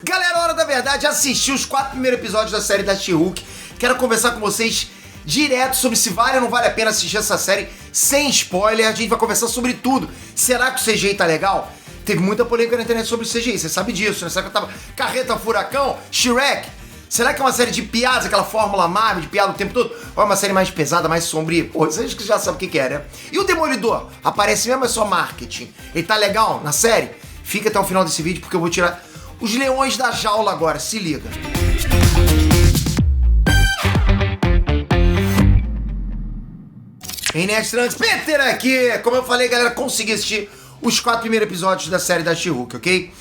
Galera, hora da verdade, assisti os 4 primeiros episódios da série da She-Hulk. Quero conversar com vocês direto sobre se vale ou não vale a pena assistir essa série sem spoiler. A gente vai conversar sobre tudo. Será que o CGI tá legal? Teve muita polêmica na internet sobre o CGI, você sabe disso, né? Será que tava Carreta Furacão, Shrek? Será que é uma série de piadas, aquela fórmula Marvel de piada o tempo todo? Ou é uma série mais pesada, mais sombria? Pô, vocês que já sabem o que é, né? E o Demolidor? Aparece mesmo, é só marketing? Ele tá legal na série? Fica até o final desse vídeo porque eu vou tirar os leões da jaula agora, se liga. Hey, Nerd Trunks, Peter aqui! Como eu falei, galera, consegui assistir os 4 primeiros episódios da série da She-Hulk, ok?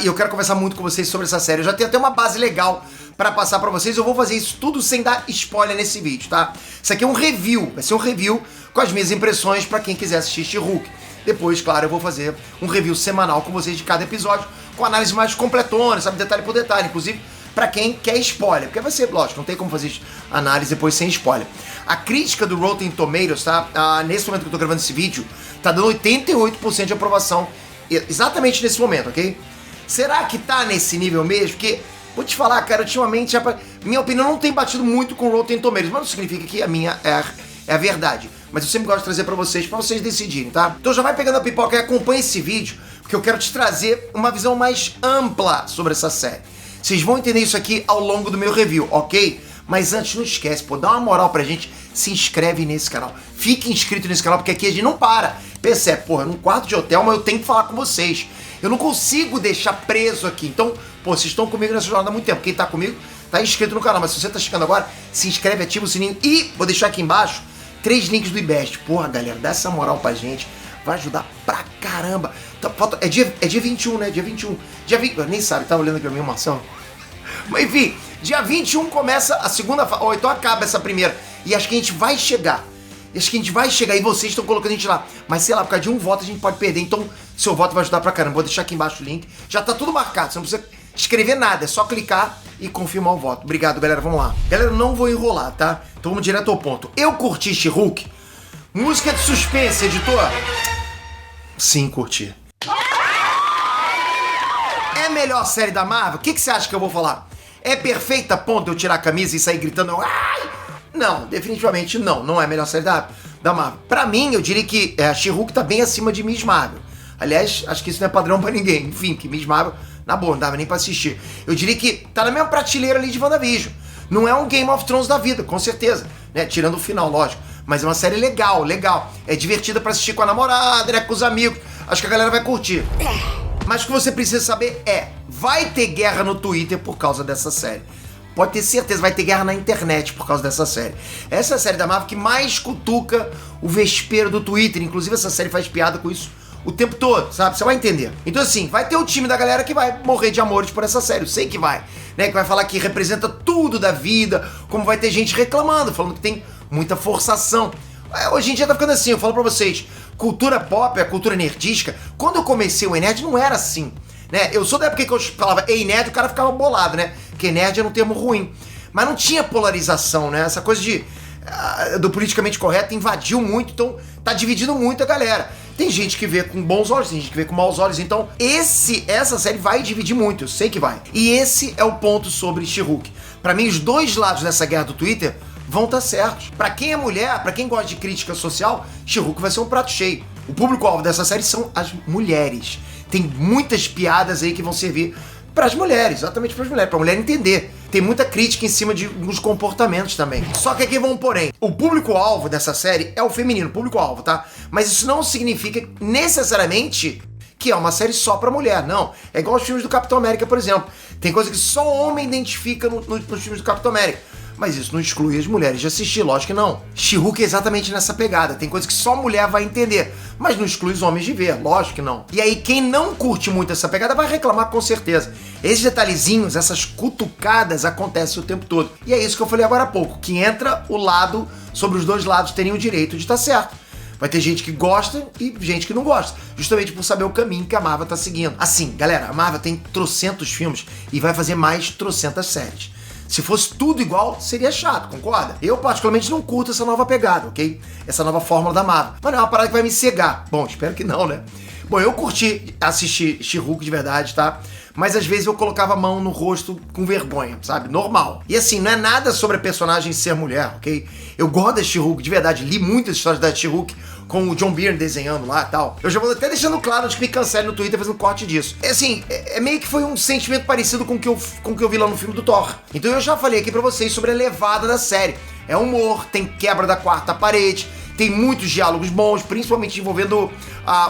E eu quero conversar muito com vocês sobre essa série. Eu já tenho até uma base legal pra passar pra vocês. Eu vou fazer isso tudo sem dar spoiler nesse vídeo, tá? Isso aqui é um review, vai ser um review com as minhas impressões pra quem quiser assistir She-Hulk. Depois, claro, eu vou fazer um review semanal com vocês de cada episódio, com análise mais completona, sabe, detalhe por detalhe, inclusive pra quem quer spoiler, porque vai ser, lógico, não tem como fazer análise depois sem spoiler. A crítica do Rotten Tomatoes, tá, nesse momento que eu tô gravando esse vídeo, tá dando 88% de aprovação, exatamente nesse momento, ok? Será que tá nesse nível mesmo? Porque, vou te falar, cara, ultimamente, minha opinião não tem batido muito com o Rotten Tomatoes, mas não significa que a minha é a verdade. Mas eu sempre gosto de trazer pra vocês decidirem, tá? Então já vai pegando a pipoca e acompanha esse vídeo, porque eu quero te trazer uma visão mais ampla sobre essa série. Vocês vão entender isso aqui ao longo do meu review, ok? Mas antes, não esquece, pô, dá uma moral pra gente, se inscreve nesse canal. Fique inscrito nesse canal, porque aqui a gente não para. Percebe, porra, num quarto de hotel, mas eu tenho que falar com vocês. Eu não consigo deixar preso aqui. Então, pô, vocês estão comigo nessa jornada há muito tempo. Quem tá comigo, tá inscrito no canal. Mas se você tá chegando agora, se inscreve, ativa o sininho. E vou deixar aqui embaixo 3 links do IBEST. Porra, galera, dá essa moral pra gente. Vai ajudar pra caramba. É dia 21, né? Dia 21. Dia 20, nem sabe, tá olhando aqui pra mim, Marcelo? Mas enfim, dia 21 começa a segunda fase. Ou então acaba essa primeira. E acho que a gente vai chegar. E vocês estão colocando a gente lá. Mas sei lá, por causa de um voto a gente pode perder. Então, seu voto vai ajudar pra caramba. Vou deixar aqui embaixo o link. Já tá tudo marcado, você não precisa escrever nada. É só clicar e confirmar o voto. Obrigado, galera. Vamos lá. Galera, eu não vou enrolar, tá? Então vamos direto ao ponto. Eu curti She-Hulk. Música de suspense, editor? Sim, curti. É a melhor série da Marvel? O que você acha que eu vou falar? É perfeita a ponto de eu tirar a camisa e sair gritando ai? Não, definitivamente não. Não é a melhor série da Marvel. Pra mim, eu diria que a She-Hulk tá bem acima de Miss Marvel. Aliás, acho que isso não é padrão pra ninguém. Enfim, que Miss Marvel, na boa, não dava nem pra assistir. Eu diria que tá na mesma prateleira ali de WandaVision. Não é um Game of Thrones da vida, com certeza, né? Tirando o final, lógico. Mas é uma série legal. É divertida pra assistir com a namorada, né? Com os amigos. Acho que a galera vai curtir. Mas o que você precisa saber vai ter guerra no Twitter por causa dessa série. Pode ter certeza, vai ter guerra na internet por causa dessa série. Essa é a série da Marvel que mais cutuca o vespeiro do Twitter. Inclusive, essa série faz piada com isso o tempo todo, sabe? Você vai entender. Então, assim, vai ter o time da galera que vai morrer de amores por essa série. Eu sei que vai, né? Que vai falar que representa tudo da vida. Como vai ter gente reclamando, falando que tem muita forçação. Hoje em dia tá ficando assim, eu falo pra vocês. Cultura pop, a cultura nerdística. Quando eu comecei o E-Nerd, não era assim, né? Eu sou da época que eu falava Ei Nerd, o cara ficava bolado, né? Porque nerd era um termo ruim. Mas não tinha polarização, né? Essa coisa do politicamente correto invadiu muito, então tá dividindo muito a galera. Tem gente que vê com bons olhos, tem gente que vê com maus olhos, então essa série vai dividir muito, eu sei que vai. E esse é o ponto sobre She-Hulk. Pra mim, os dois lados dessa guerra do Twitter vão estar certos. Pra quem é mulher, pra quem gosta de crítica social, She-Hulk vai ser um prato cheio. O público-alvo dessa série são as mulheres. Tem muitas piadas aí que vão servir pras mulheres, exatamente pras mulheres, pra mulher entender. Tem muita crítica em cima de alguns comportamentos também. Só que aqui vão porém. O público-alvo dessa série é o feminino, público-alvo, tá? Mas isso não significa necessariamente que é uma série só pra mulher, não. É igual os filmes do Capitão América, por exemplo. Tem coisa que só homem identifica nos filmes do Capitão América. Mas isso não exclui as mulheres de assistir, lógico que não. She-Hulk é exatamente nessa pegada. Tem coisas que só mulher vai entender, mas não exclui os homens de ver, lógico que não. E aí quem não curte muito essa pegada vai reclamar com certeza. Esses detalhezinhos, essas cutucadas acontecem o tempo todo. E é isso que eu falei agora há pouco, que entra o lado sobre os dois lados terem o direito de estar certo. Vai ter gente que gosta e gente que não gosta, justamente por saber o caminho que a Marvel tá seguindo. Assim, galera, a Marvel tem trocentos filmes e vai fazer mais trocentas séries. Se fosse tudo igual, seria chato, concorda? Eu particularmente não curto essa nova pegada, ok? Essa nova fórmula da Marvel. Mas não é uma parada que vai me cegar. Bom, espero que não, né? Bom, eu curti assistir She-Hulk de verdade, tá? mas às vezes eu colocava a mão no rosto com vergonha, sabe? Normal. E assim, não é nada sobre a personagem ser mulher, ok? Eu gosto da She-Hulk, de verdade, li muitas histórias da She-Hulk com o John Byrne desenhando lá e tal. Eu já vou até deixando claro de que me cancele no Twitter fazendo corte disso. É assim, meio que foi um sentimento parecido com o que eu vi lá no filme do Thor. Então eu já falei aqui pra vocês sobre a levada da série. É humor, tem quebra da quarta parede, tem muitos diálogos bons, principalmente envolvendo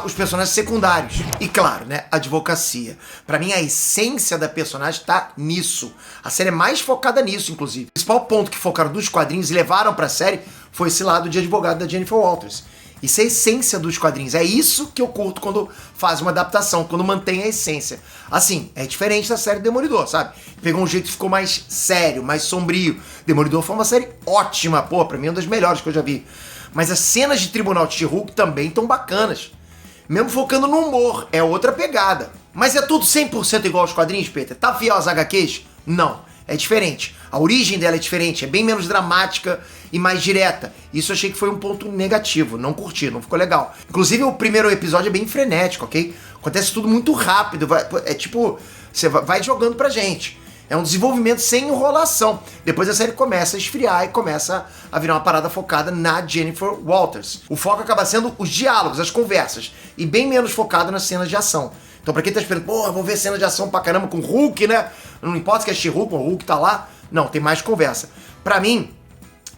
os personagens secundários. E claro, né, advocacia. Pra mim, a essência da personagem tá nisso. A série é mais focada nisso, inclusive. O principal ponto que focaram dos quadrinhos e levaram pra série foi esse lado de advogado da Jennifer Walters. Isso é a essência dos quadrinhos. É isso que eu curto quando faz uma adaptação, quando mantém a essência. Assim, é diferente da série Demolidor, sabe? Pegou um jeito que ficou mais sério, mais sombrio. Demolidor foi uma série ótima, pô, pra mim é uma das melhores que eu já vi. Mas as cenas de tribunal de She-Hulk também estão bacanas. Mesmo focando no humor, é outra pegada. Mas é tudo 100% igual aos quadrinhos, Peter? Tá fiel às HQs? Não, é diferente. A origem dela é diferente, é bem menos dramática e mais direta. Isso eu achei que foi um ponto negativo, não curti, não ficou legal. Inclusive o primeiro episódio é bem frenético, ok? Acontece tudo muito rápido, é tipo, você vai jogando pra gente. É um desenvolvimento sem enrolação. Depois a série começa a esfriar e começa a virar uma parada focada na Jennifer Walters. O foco acaba sendo os diálogos, as conversas, e bem menos focado nas cenas de ação. Então pra quem tá esperando, pô, vou ver cena de ação pra caramba com o Hulk, né? Não importa se é She-Hulk ou o Hulk tá lá. Não, tem mais conversa. Pra mim,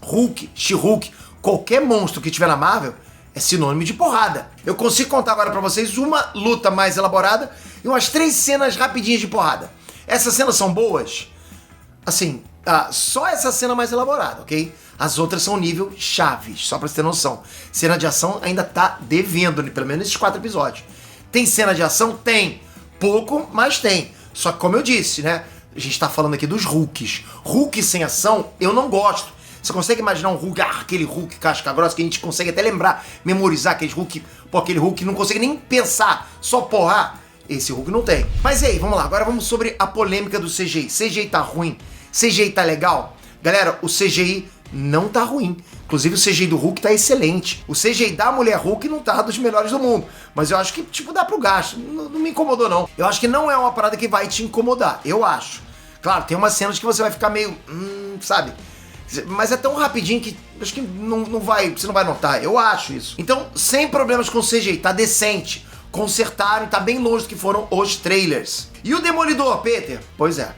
Hulk, She-Hulk, qualquer monstro que tiver na Marvel é sinônimo de porrada. Eu consigo contar agora pra vocês uma luta mais elaborada e umas 3 cenas rapidinhas de porrada. Essas cenas são boas? Assim, só essa cena mais elaborada, ok? As outras são nível Chaves, só pra você ter noção. Cena de ação ainda tá devendo, pelo menos nesses 4 episódios. Tem cena de ação? Tem. Pouco, mas tem. Só que como eu disse, né? A gente tá falando aqui dos Hulks. Hulk sem ação, eu não gosto. Você consegue imaginar um Hulk, aquele Hulk casca grossa, que a gente consegue até lembrar, memorizar aquele Hulk, pô, aquele Hulk não consegue nem pensar, só porrar? Esse Hulk não tem. Mas e aí, vamos lá, agora vamos sobre a polêmica do CGI. CGI tá ruim? CGI tá legal? Galera, o CGI não tá ruim. Inclusive o CGI do Hulk tá excelente. O CGI da mulher Hulk não tá dos melhores do mundo. Mas eu acho que, tipo, dá pro gasto. Não me incomodou, não. Eu acho que não é uma parada que vai te incomodar. Eu acho. Claro, tem umas cenas que você vai ficar meio... sabe? Mas é tão rapidinho que acho que não vai, você não vai notar. Eu acho isso. Então, sem problemas com o CGI. Tá decente. Consertaram e tá bem longe do que foram os trailers. E o Demolidor, Peter? Pois é,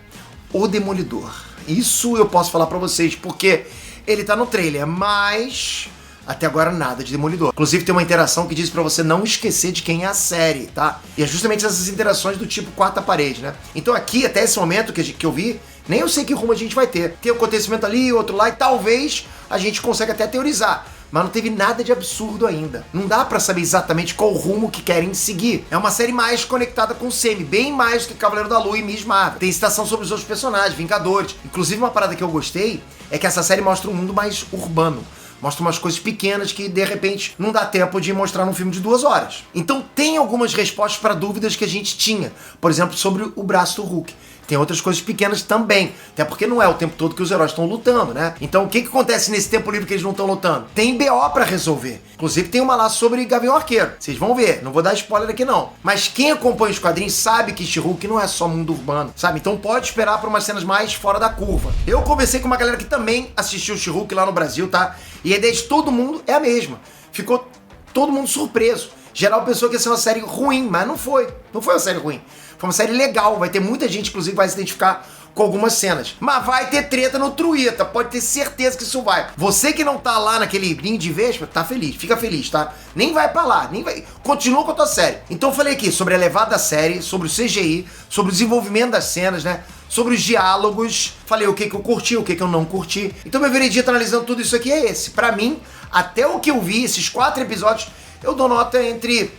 o Demolidor. Isso eu posso falar pra vocês, porque ele tá no trailer, mas até agora nada de Demolidor. Inclusive tem uma interação que diz pra você não esquecer de quem é a série, tá? E é justamente essas interações do tipo quarta parede, né? Então aqui, até esse momento que eu vi, nem eu sei que rumo a gente vai ter. Tem um acontecimento ali, outro lá, e talvez a gente consiga até teorizar. Mas não teve nada de absurdo ainda. Não dá pra saber exatamente qual rumo que querem seguir. É uma série mais conectada com o Semi, bem mais do que Cavaleiro da Lua e Miss Marvel. Tem citação sobre os outros personagens, Vingadores. Inclusive uma parada que eu gostei é que essa série mostra um mundo mais urbano. Mostra umas coisas pequenas que, de repente, não dá tempo de mostrar num filme de 2 horas. Então tem algumas respostas para dúvidas que a gente tinha. Por exemplo, sobre o braço do Hulk. Tem outras coisas pequenas também. Até porque não é o tempo todo que os heróis estão lutando, né? Então o que acontece nesse tempo livre que eles não estão lutando? Tem BO pra resolver. Inclusive tem uma lá sobre Gavião Arqueiro. Vocês vão ver, não vou dar spoiler aqui não. Mas quem acompanha os quadrinhos sabe que She-Hulk não é só mundo urbano, sabe? Então pode esperar por umas cenas mais fora da curva. Eu conversei com uma galera que também assistiu She-Hulk lá no Brasil, tá? E a ideia de todo mundo é a mesma. Ficou todo mundo surpreso. Geral pensou que ia ser uma série ruim, mas não foi. Não foi uma série ruim. Foi uma série legal, vai ter muita gente, inclusive, que vai se identificar com algumas cenas. Mas vai ter treta no Truita, pode ter certeza que isso vai. Você que não tá lá naquele ninho de vespa, tá feliz, fica feliz, tá? Nem vai pra lá, nem vai. Continua com a tua série. Então eu falei aqui sobre a levada da série, sobre o CGI, sobre o desenvolvimento das cenas, né? Sobre os diálogos, falei o que eu curti, o que eu não curti. Então meu veredito analisando tudo isso aqui é esse. Pra mim, até o que eu vi, esses 4 episódios, eu dou nota entre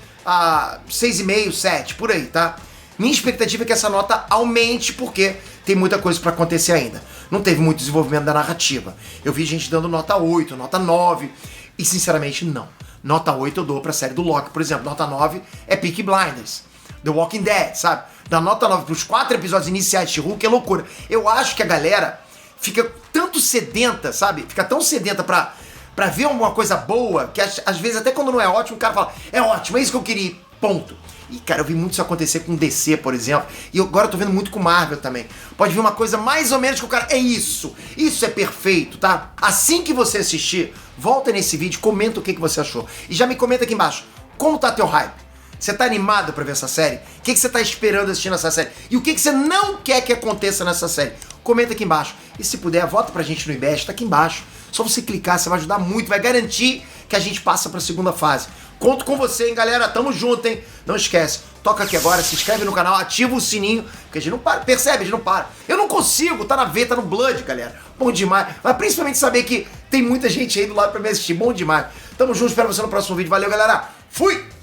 6,5, 7, por aí, tá? Minha expectativa é que essa nota aumente, porque tem muita coisa pra acontecer ainda. Não teve muito desenvolvimento da narrativa. Eu vi gente dando nota 8, nota 9, e sinceramente não. Nota 8 eu dou pra série do Loki, por exemplo. Nota 9 é Peaky Blinders, The Walking Dead, sabe? Da nota 9 pros 4 episódios iniciais de Hulk é loucura. Eu acho que a galera fica tanto sedenta, sabe? Fica tão sedenta pra ver alguma coisa boa, que às vezes até quando não é ótimo, o cara fala, é ótimo, é isso que eu queria. Ponto. E, cara, eu vi muito isso acontecer com DC, por exemplo. E agora eu tô vendo muito com Marvel também. Pode vir uma coisa mais ou menos que o cara... É isso. Isso é perfeito, tá? Assim que você assistir, volta nesse vídeo, comenta o que você achou. E já me comenta aqui embaixo. Como tá teu hype? Você tá animado pra ver essa série? O que você tá esperando assistindo essa série? E o que você não quer que aconteça nessa série? Comenta aqui embaixo. E se puder, vota pra gente no IBEST, tá aqui embaixo. Só você clicar, você vai ajudar muito, vai garantir que a gente passa pra segunda fase. Conto com você, hein, galera? Tamo junto, hein? Não esquece, toca aqui agora, se inscreve no canal, ativa o sininho, porque a gente não para, percebe? A gente não para. Eu não consigo, tá na veia, tá no blood, galera. Bom demais. Mas principalmente saber que tem muita gente aí do lado pra me assistir. Bom demais. Tamo junto, espero você no próximo vídeo. Valeu, galera. Fui!